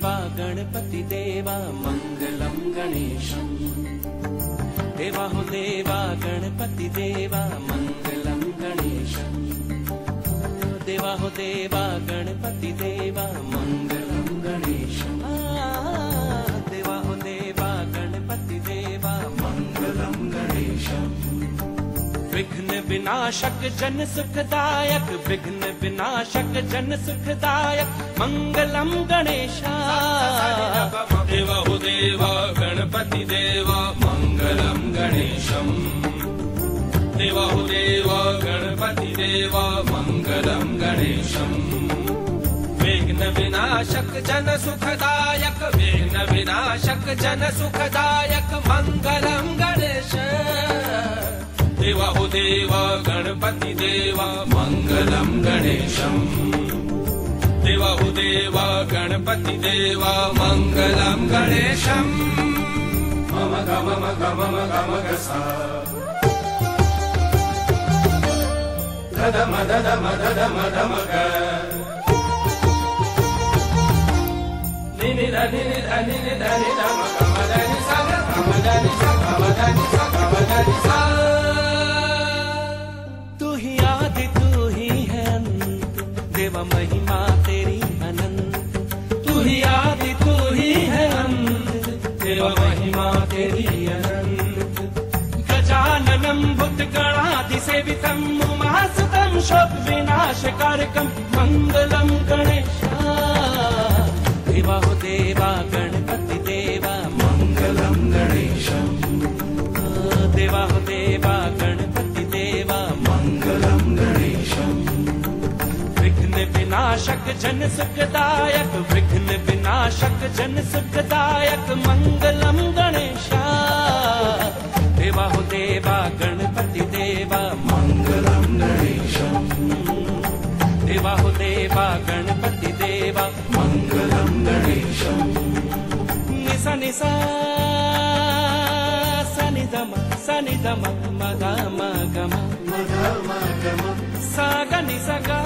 देवा गणपति देवा मंगलम गणेशम। देवा हो देवा गणपति देवा मंगलम गणेशम। देवा हो देवा गणपति देवा मंगलम गणेशम। देवा हो देवा गणपति देवा मंगलम गणेशम। विघ्न विनाशक जन सुखदायक, विघ्न विनाशक जन सुखदायक मंगलम गणेशा। देवा हो देवा गणपति देवा मंगलम गणेशम। देवा हो देवा गणपति देवा मंगलम गणेशम। विघ्न विनाशक जन सुखदायक, विघ्न विनाशक जन सुखदायक मंगलम गणेश। देवा हो देवा गणपति देवा मंगलम गणेशम। देवा हो देवा गणपति देवा मंगलम गणेशम। मम गम गम गम गसा ददम ददम ददम दम ग निनि धनि धनि धनि दम गम धनि सा गम धनि सा गम धनि सा गम धनि सा। तू ही आदि तू ही है अंत, देवा महिमा तेरी अनंत। तू ही आदि तू ही है अंत, देवा महिमा तेरी अनंत। गजाननं भूतगणादि सेवितं उमासुतं शोक विनाशकारकं मंगलम गणेशा। देवा हो देवा गणपति देवा मंगलम गणेशम। देवा हो देवा गणपति देवा मंगलम गणेशम। विघ्न विनाशक जन सुखदायक, विघ्न विनाशक जन सुखदायक मंगलम गणेशा। देवा हो देवा गणपति देवा मंगलम गणेशम। देवा हो देवा गणपति देवा मंगलम गणेशम। निसा निसा सनि दम मगा मगम सा ग नि सा गा